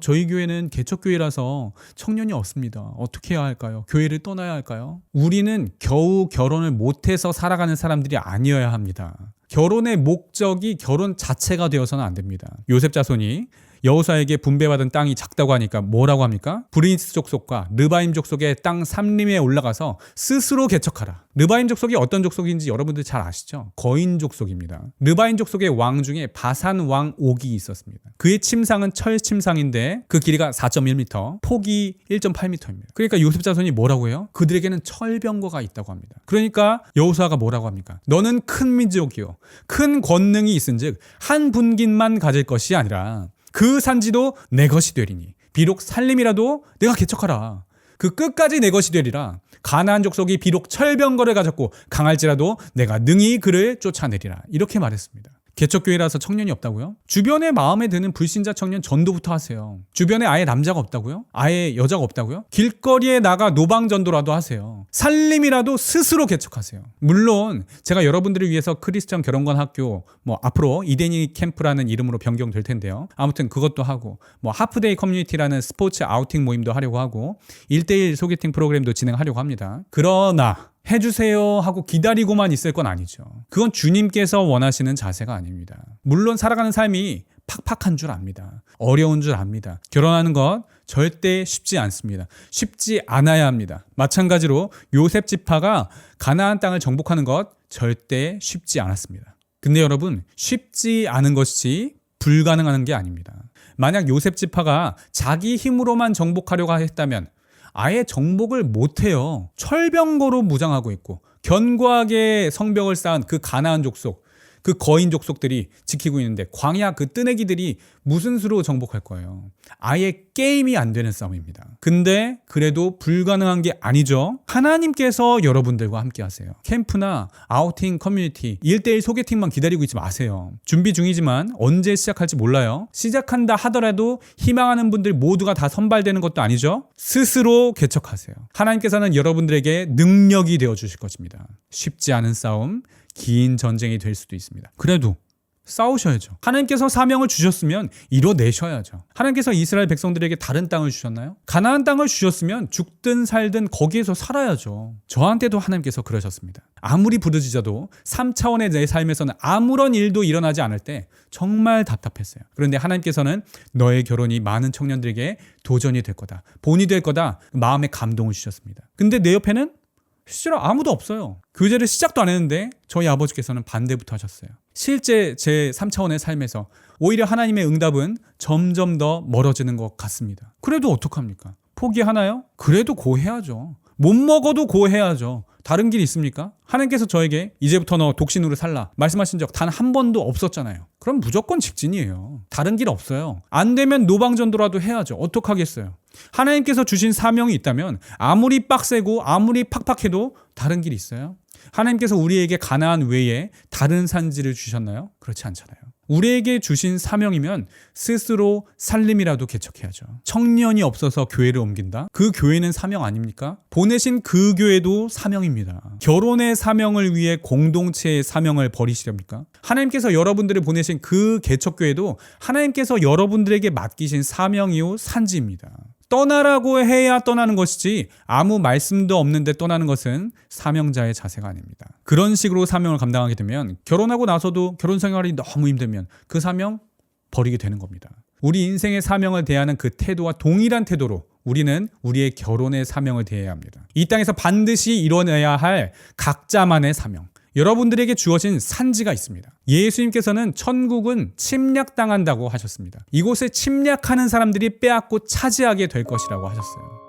저희 교회는 개척교회라서 청년이 없습니다. 어떻게 해야 할까요? 교회를 떠나야 할까요? 우리는 겨우 결혼을 못해서 살아가는 사람들이 아니어야 합니다. 결혼의 목적이 결혼 자체가 되어서는 안 됩니다. 요셉 자손이 여호수아에게 분배받은 땅이 작다고 하니까 뭐라고 합니까? 브리니스 족속과 르바임 족속의 땅 삼림에 올라가서 스스로 개척하라. 르바임 족속이 어떤 족속인지 여러분들 잘 아시죠? 거인 족속입니다. 르바임 족속의 왕 중에 바산 왕 옥이 있었습니다. 그의 침상은 철 침상인데 그 길이가 4.1m, 폭이 1.8m입니다. 그러니까 요셉 자손이 뭐라고 해요? 그들에게는 철병거가 있다고 합니다. 그러니까 여호수아가 뭐라고 합니까? 너는 큰 민족이요, 큰 권능이 있은즉 한 분깃만 가질 것이 아니라 그 산지도 내 것이 되리니 비록 살림이라도 내가 개척하라. 그 끝까지 내 것이 되리라. 가나안 족속이 비록 철병거를 가졌고 강할지라도 내가 능히 그를 쫓아내리라. 이렇게 말했습니다. 개척교회라서 청년이 없다고요? 주변에 마음에 드는 불신자 청년 전도부터 하세요. 주변에 아예 남자가 없다고요? 아예 여자가 없다고요? 길거리에 나가 노방전도라도 하세요. 살림이라도 스스로 개척하세요. 물론 제가 여러분들을 위해서 크리스천 결혼관 학교 앞으로 이데니 캠프라는 이름으로 변경될 텐데요. 아무튼 그것도 하고 하프데이 커뮤니티라는 스포츠 아우팅 모임도 하려고 하고 1:1 소개팅 프로그램도 진행하려고 합니다. 그러나 해주세요 하고 기다리고만 있을 건 아니죠. 그건 주님께서 원하시는 자세가 아닙니다. 물론 살아가는 삶이 팍팍한 줄 압니다. 어려운 줄 압니다. 결혼하는 것 절대 쉽지 않습니다. 쉽지 않아야 합니다. 마찬가지로 요셉 지파가 가나안 땅을 정복하는 것 절대 쉽지 않았습니다. 근데 여러분, 쉽지 않은 것이 불가능한 게 아닙니다. 만약 요셉 지파가 자기 힘으로만 정복하려고 했다면 아예 정복을 못해요. 철병거로 무장하고 있고 견고하게 성벽을 쌓은 그 가나안 족속, 그 거인 족속들이 지키고 있는데 광야 그 뜨내기들이 무슨 수로 정복할 거예요? 아예 게임이 안 되는 싸움입니다. 근데 그래도 불가능한 게 아니죠. 하나님께서 여러분들과 함께 하세요. 캠프나 아우팅 커뮤니티 1:1 소개팅만 기다리고 있지 마세요. 준비 중이지만 언제 시작할지 몰라요. 시작한다 하더라도 희망하는 분들 모두가 다 선발되는 것도 아니죠. 스스로 개척하세요. 하나님께서는 여러분들에게 능력이 되어주실 것입니다. 쉽지 않은 싸움, 긴 전쟁이 될 수도 있습니다. 그래도 싸우셔야죠. 하나님께서 사명을 주셨으면 이뤄내셔야죠. 하나님께서 이스라엘 백성들에게 다른 땅을 주셨나요? 가나안 땅을 주셨으면 죽든 살든 거기에서 살아야죠. 저한테도 하나님께서 그러셨습니다. 아무리 부르짖어도 3차원의 내 삶에서는 아무런 일도 일어나지 않을 때 정말 답답했어요. 그런데 하나님께서는 너의 결혼이 많은 청년들에게 도전이 될 거다, 본이 될 거다, 마음의 감동을 주셨습니다. 근데 내 옆에는 실제로 아무도 없어요. 교제를 시작도 안 했는데 저희 아버지께서는 반대부터 하셨어요. 실제 제 3차원의 삶에서 오히려 하나님의 응답은 점점 더 멀어지는 것 같습니다. 그래도 어떡합니까? 포기하나요? 그래도 고해야죠. 못 먹어도 고해야죠. 다른 길이 있습니까? 하나님께서 저에게 이제부터 너 독신으로 살라 말씀하신 적 단 한 번도 없었잖아요. 그럼 무조건 직진이에요. 다른 길 없어요. 안 되면 노방전도라도 해야죠. 어떡하겠어요? 하나님께서 주신 사명이 있다면 아무리 빡세고 아무리 팍팍해도 다른 길이 있어요? 하나님께서 우리에게 가나안 외에 다른 산지를 주셨나요? 그렇지 않잖아요. 우리에게 주신 사명이면 스스로 살림이라도 개척해야죠. 청년이 없어서 교회를 옮긴다? 그 교회는 사명 아닙니까? 보내신 그 교회도 사명입니다. 결혼의 사명을 위해 공동체의 사명을 버리시렵니까? 하나님께서 여러분들을 보내신 그 개척교회도 하나님께서 여러분들에게 맡기신 사명이요 산지입니다. 떠나라고 해야 떠나는 것이지 아무 말씀도 없는데 떠나는 것은 사명자의 자세가 아닙니다. 그런 식으로 사명을 감당하게 되면 결혼하고 나서도 결혼 생활이 너무 힘들면 그 사명 버리게 되는 겁니다. 우리 인생의 사명을 대하는 그 태도와 동일한 태도로 우리는 우리의 결혼의 사명을 대해야 합니다. 이 땅에서 반드시 이뤄내야 할 각자만의 사명, 여러분들에게 주어진 산지가 있습니다. 예수님께서는 천국은 침략당한다고 하셨습니다. 이곳을 침략하는 사람들이 빼앗고 차지하게 될 것이라고 하셨어요.